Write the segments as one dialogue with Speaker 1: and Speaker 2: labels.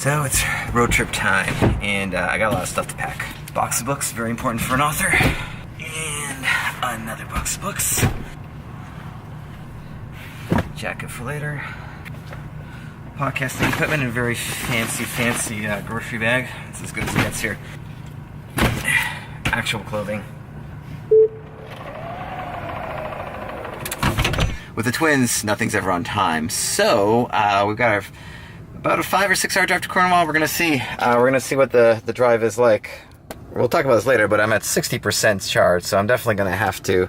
Speaker 1: So it's road trip time, and I got a lot of stuff to pack. Box of books, very important for an author, and another box of books. Jacket for later. Podcasting equipment and a very fancy grocery bag. It's as good as it gets here. Actual clothing. With the twins, nothing's ever on time, so we've got about a 5 or 6 hour drive to Cornwall. We're gonna see what the drive is like. We'll talk about this later, but I'm at 60% charged, so I'm definitely gonna have to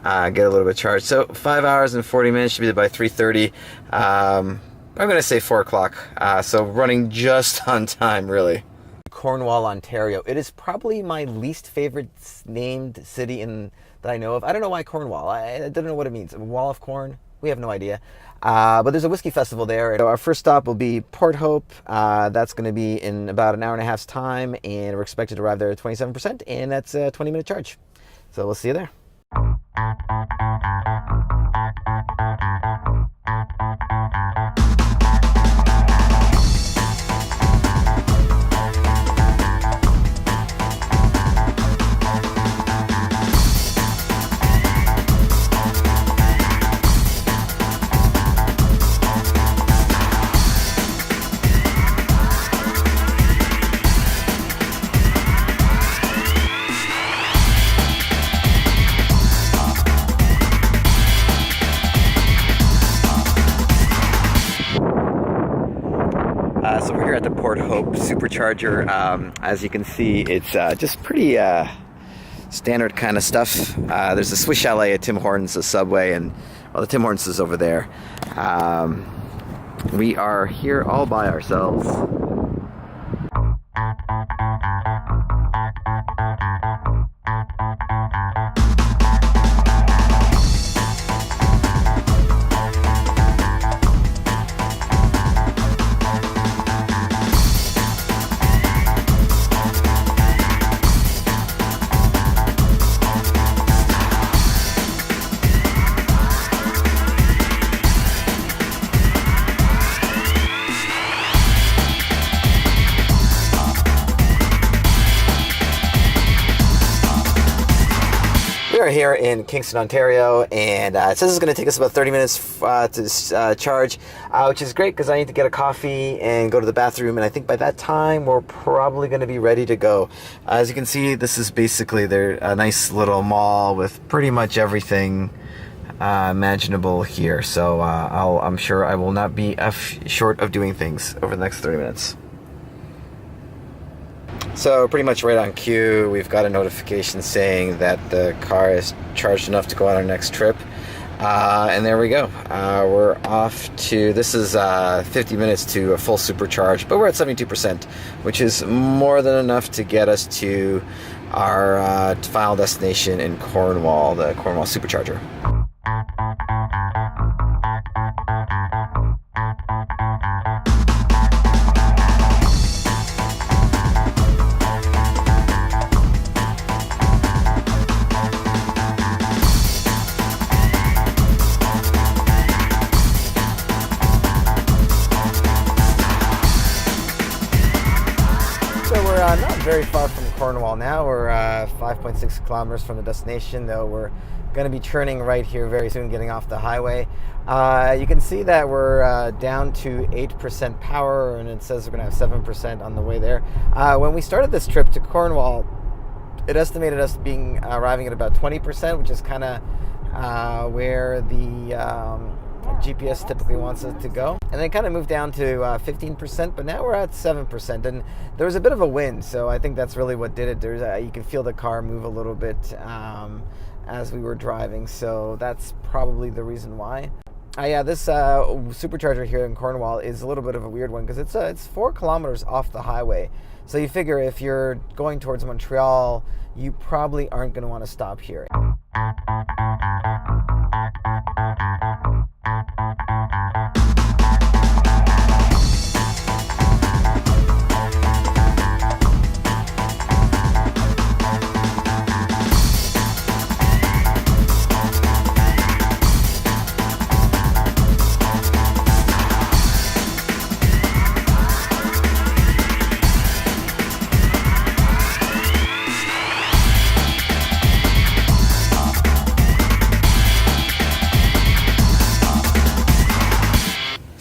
Speaker 1: get a little bit charged. So 5 hours and 40 minutes, should be there by 3:30. I'm gonna say 4 o'clock. So running just on time, really. Cornwall, Ontario. It is probably my least favorite named city that I know of. I don't know why Cornwall. I don't know what it means. A wall of corn? We have no idea. But there's a whiskey festival there. So our first stop will be Port Hope. That's going to be in about an hour and a half's time, and we're expected to arrive there at 27%, and that's a 20-minute charge. So we'll see you there. So we're here at the Port Hope Supercharger. As you can see, it's just pretty standard kind of stuff. There's a Swiss Chalet, a Tim Hortons, a Subway, and well, the Tim Hortons is over there. We are here all by ourselves. We are here in Kingston, Ontario, and it says it's going to take us about 30 minutes to charge, which is great because I need to get a coffee and go to the bathroom, and I think by that time we're probably going to be ready to go. As you can see, this is basically a nice little mall with pretty much everything imaginable here, so I'm sure I will not be short of doing things over the next 30 minutes. So pretty much right on cue, we've got a notification saying that the car is charged enough to go on our next trip. And there we go. We're off to, this is 50 minutes to a full supercharge, but we're at 72%, which is more than enough to get us to our final destination in Cornwall, the Cornwall Supercharger. Not very far from Cornwall now. We're 5.6 kilometers from the destination, though we're going to be churning right here very soon, getting off the highway. You can see that we're down to 8% power, and it says we're going to have 7% on the way there. When we started this trip to Cornwall, it estimated us arriving at about 20%, which is kind of where the GPS typically wants us to go, and then kind of moved down to 15%, but now we're at 7%, and there was a bit of a wind, so I think that's really what did it. There's you can feel the car move a little bit as we were driving, so that's probably the reason why. Yeah, this supercharger here in Cornwall is a little bit of a weird one because it's 4 kilometers off the highway, so you figure if you're going towards Montreal, you probably aren't going to want to stop here.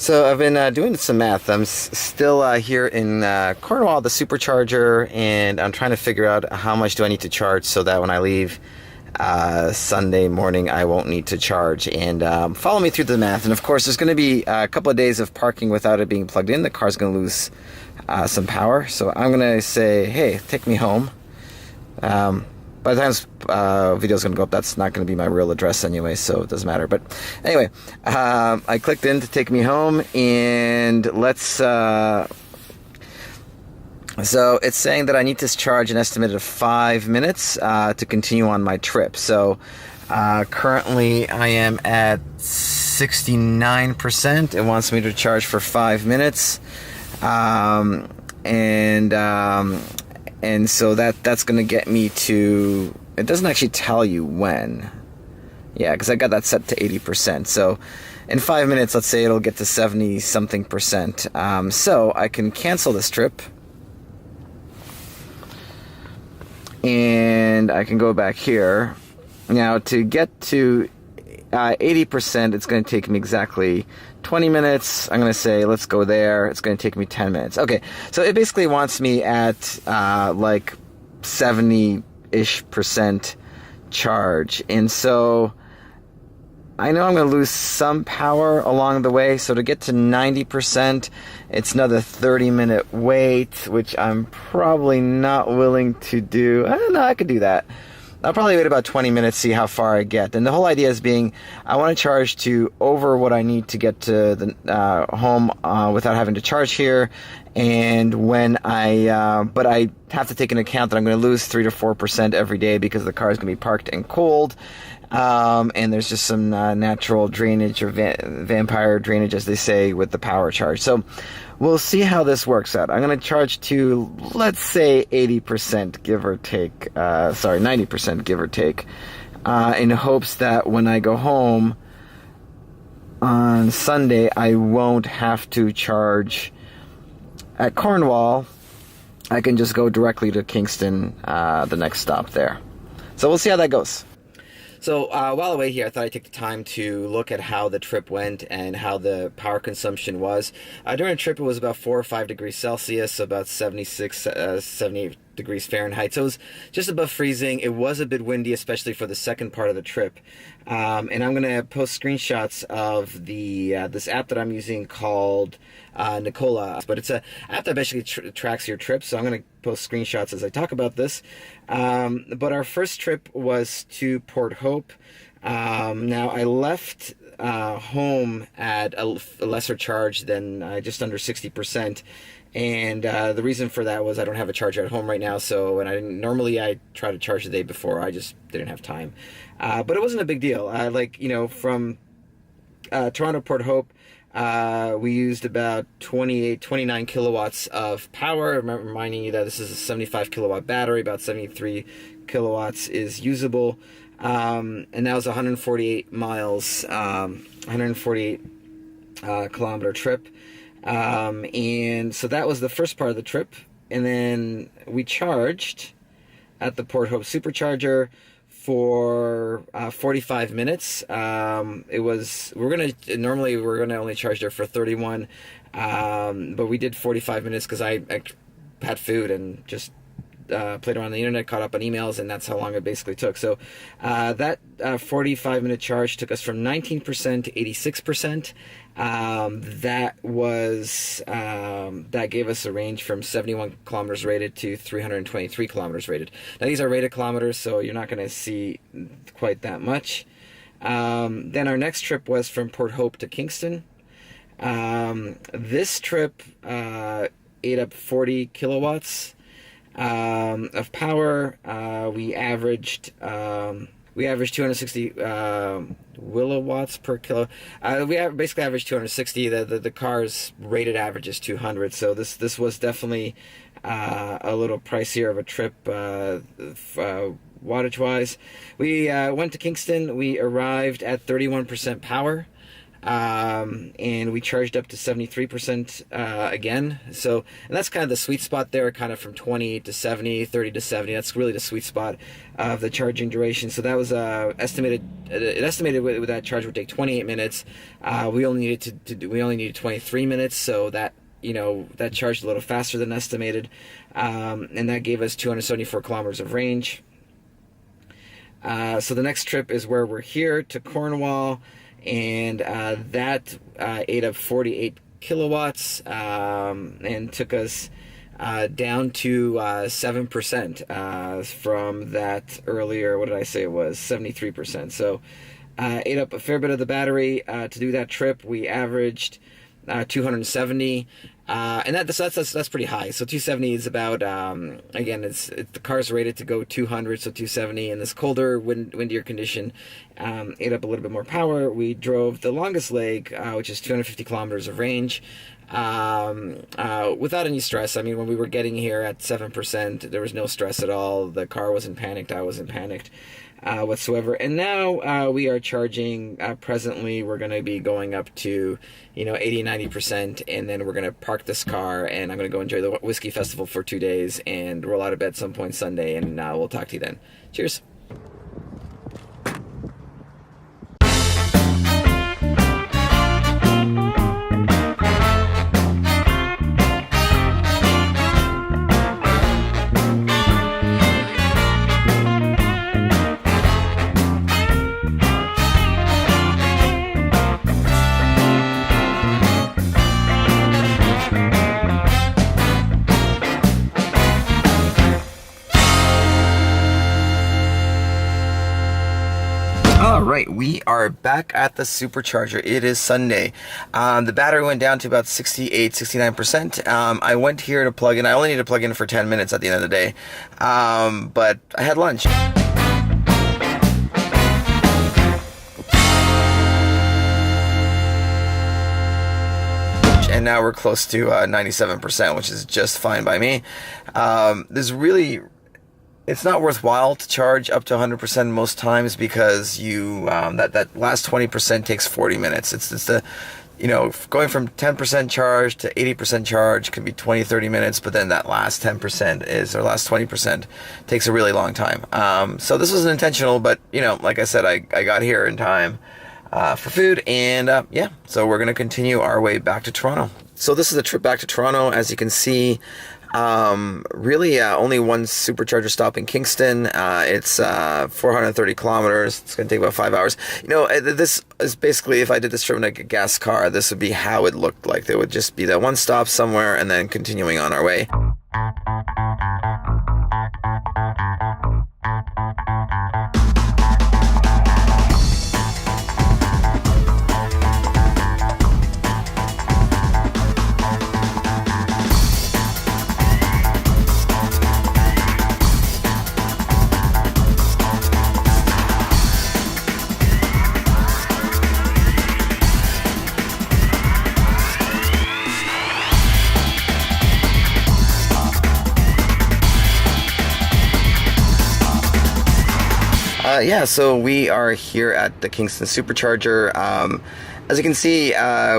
Speaker 1: So I've been doing some math. I'm still here in Cornwall, the supercharger, and I'm trying to figure out how much do I need to charge so that when I leave Sunday morning I won't need to charge. And follow me through the math. And of course, there's going to be a couple of days of parking without it being plugged in. The car's going to lose some power. So I'm going to say, hey, take me home. By the time this video is going to go up, that's not going to be my real address anyway, so it doesn't matter. But anyway, I clicked in to take me home, and let's... So it's saying that I need to charge an estimated of 5 minutes to continue on my trip. So currently I am at 69%. It wants me to charge for 5 minutes. And so that's going to get me to... It doesn't actually tell you when. Yeah, because I got that set to 80%. So in 5 minutes, let's say it'll get to 70-something%. So I can cancel this trip. And I can go back here. Now, to get to 80%, it's going to take me exactly 20 minutes. I'm going to say, let's go there. It's going to take me 10 minutes. Okay, so it basically wants me at like 70-ish% charge. And so I know I'm going to lose some power along the way. So to get to 90%, it's another 30-minute wait, which I'm probably not willing to do. I don't know, I could do that. I'll probably wait about 20 minutes, see how far I get. And the whole idea is being, I want to charge to over what I need to get to the home without having to charge here. And when but I have to take into account that I'm going to lose 3 to 4% every day because the car is going to be parked and cold. And there's just some natural drainage or vampire drainage, as they say, with the power charge. So we'll see how this works out. I'm going to charge to, let's say, 80%, give or take. 90%, give or take, in hopes that when I go home on Sunday, I won't have to charge at Cornwall. I can just go directly to Kingston, the next stop there. So we'll see how that goes. So while I wait here, I thought I'd take the time to look at how the trip went and how the power consumption was. During the trip, it was about 4 or 5 degrees Celsius, so about 76, 78 degrees Fahrenheit. So it was just above freezing. It was a bit windy, especially for the second part of the trip. And I'm going to post screenshots of the this app that I'm using called Nicola. But it's an app that basically tracks your trip, so I'm going to post screenshots as I talk about this. But our first trip was to Port Hope. Now, I left home at a lesser charge than just under 60%. And the reason for that was I don't have a charger at home right now, so normally I try to charge the day before. I just didn't have time. But it wasn't a big deal. From Toronto to Port Hope, we used about 29 kilowatts of power. Reminding you that this is a 75 kilowatt battery, about 73 kilowatts is usable. And that was 148 miles, 148 kilometer trip. And so that was the first part of the trip. And then we charged at the Port Hope supercharger for 45 minutes. Normally we're gonna only charge there for 31, but we did 45 minutes because I had food and just played around the internet, caught up on emails, and that's how long it basically took. So that 45-minute charge took us from 19% to 86%. That gave us a range from 71 kilometers rated to 323 kilometers rated. Now these are rated kilometers, so you're not going to see quite that much. Then our next trip was from Port Hope to Kingston. This trip ate up 40 kilowatts of power. We averaged 260 kilowatts per kilo. We basically averaged 260. The car's rated average is 200. So this was definitely a little pricier of a trip wattage wise. We went to Kingston. We arrived at 31% power. and we charged up to 73% again. So, and that's kind of the sweet spot there, kind of from 20 to 70, 30 to 70. That's really the sweet spot of the charging duration. So that was estimated. It estimated with that charge would take 28 minutes. We only needed 23 minutes. So that, that charged a little faster than estimated, and that gave us 274 kilometers of range. So the next trip is where we're here to Cornwall, and that ate up 48 kilowatts and took us down to 7% from that earlier. What did I say it was? 73%. So ate up a fair bit of the battery. To do that trip, we averaged 270, and that's pretty high. So 270 is about again, the car's rated to go 200, so 270 in this colder, windier condition. Ate up a little bit more power. We drove the longest leg, which is 250 kilometers of range, without any stress. I mean, when we were getting here at 7%, there was no stress at all. The car wasn't panicked. I wasn't panicked whatsoever. And now we are charging. Presently, we're going to be going up to 80-90%, and then we're going to park this car, and I'm going to go enjoy the whiskey festival for 2 days and roll out of bed some point Sunday, and we'll talk to you then. Cheers. All right, we are back at the supercharger. It is Sunday. The battery went down to about 69%. I went here to plug in. I only need to plug in for 10 minutes at the end of the day, but I had lunch. And now we're close to 97%, which is just fine by me. It's not worthwhile to charge up to 100% most times, because that last 20% takes 40 minutes. It's the, going from 10% charge to 80% charge can be 20-30 minutes, but then that last last 20% takes a really long time. So this was intentional, but like I said, I got here in time for food, and so we're gonna continue our way back to Toronto. So this is a trip back to Toronto. As you can see, really only one supercharger stop in Kingston. It's 430 kilometers. It's going to take about 5 hours. This is basically, if I did this trip in a gas car, this would be how it looked like. There would just be that one stop somewhere and then continuing on our way. So we are here at the Kingston Supercharger. As you can see,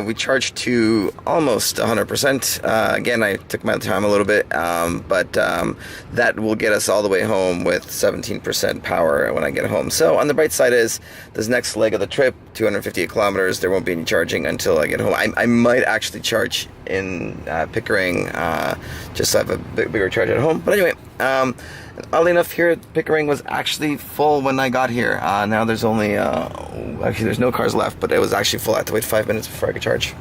Speaker 1: we charged to almost 100%. Again, I took my time a little bit, but that will get us all the way home with 17% power when I get home. So on the bright side is this next leg of the trip, 258 kilometers, there won't be any charging until I get home. I might actually charge in Pickering, just so I have a bigger charge at home. But anyway, oddly enough, here at Pickering was actually full when I got here. Now there's only, actually there's no cars left, but it was actually full. I had to wait 5 minutes before I could charge.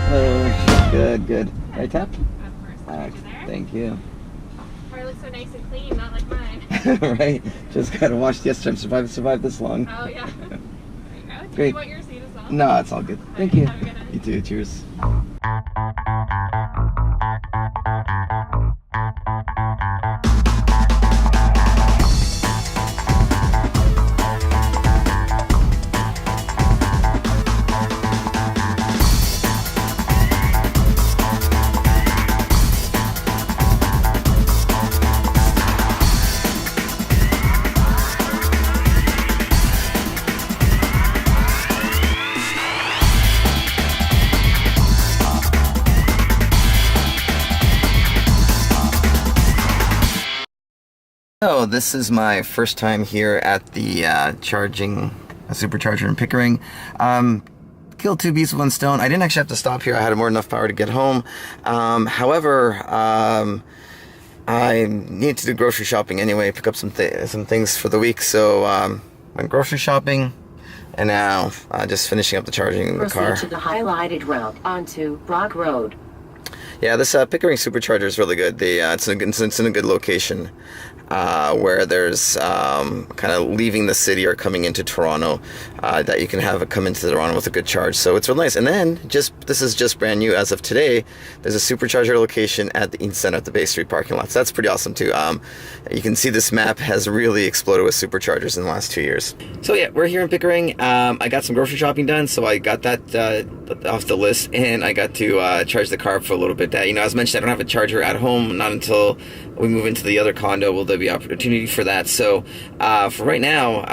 Speaker 1: Hello. Good. Right tap?
Speaker 2: Of course.
Speaker 1: Thank you.
Speaker 2: Car looks so nice and clean, not like mine.
Speaker 1: Right? Just gotta watch the time. Survived this long.
Speaker 2: Oh, yeah. There you go. Do
Speaker 1: Great.
Speaker 2: you want your seat as well?
Speaker 1: No, it's all good. Thank you.
Speaker 2: Have a good night.
Speaker 1: You too. Cheers. So this is my first time here at the charging a supercharger in Pickering. Killed two birds with one stone. I didn't actually have to stop here. I had more than enough power to get home. However, I needed to do grocery shopping anyway, pick up some things for the week. So went grocery shopping, and now just finishing up the charging in the car.
Speaker 3: Proceed to the highlighted route onto Brock Road.
Speaker 1: Yeah, this Pickering supercharger is really good. It's in a good location where there's kind of leaving the city or coming into Toronto that you can have it come into Toronto with a good charge. So it's really nice. And then this is just brand new as of today. There's a supercharger location at the Eaton Centre at the Bay Street parking lot. So that's pretty awesome too. You can see this map has really exploded with superchargers in the last 2 years. So yeah, we're here in Pickering. I got some grocery shopping done, so I got that off the list, and I got to charge the car for a little bit. As mentioned, I don't have a charger at home. Not until we move into the other condo will there be opportunity for that. So for right now,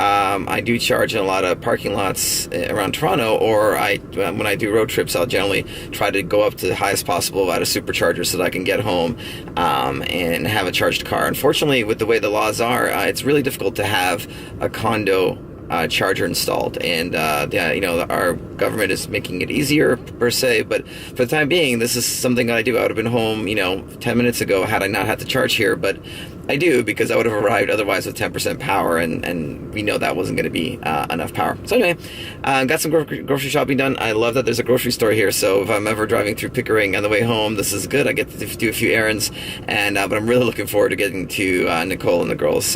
Speaker 1: I do charge in a lot of parking lots around Toronto, or when I do road trips, I'll generally try to go up to the highest possible at a supercharger so that I can get home and have a charged car. Unfortunately, with the way the laws are, it's really difficult to have a condo charger installed, and our government is making it easier per se, but for the time being, this is something that I do. I would have been home 10 minutes ago had I not had to charge here, but I do, because I would have arrived otherwise with 10% power, and we know that wasn't going to be enough power. So anyway, got some grocery shopping done. I love that there's a grocery store here, so if I'm ever driving through Pickering on the way home, this is good. I get to do a few errands, but I'm really looking forward to getting to Nicole and the girls.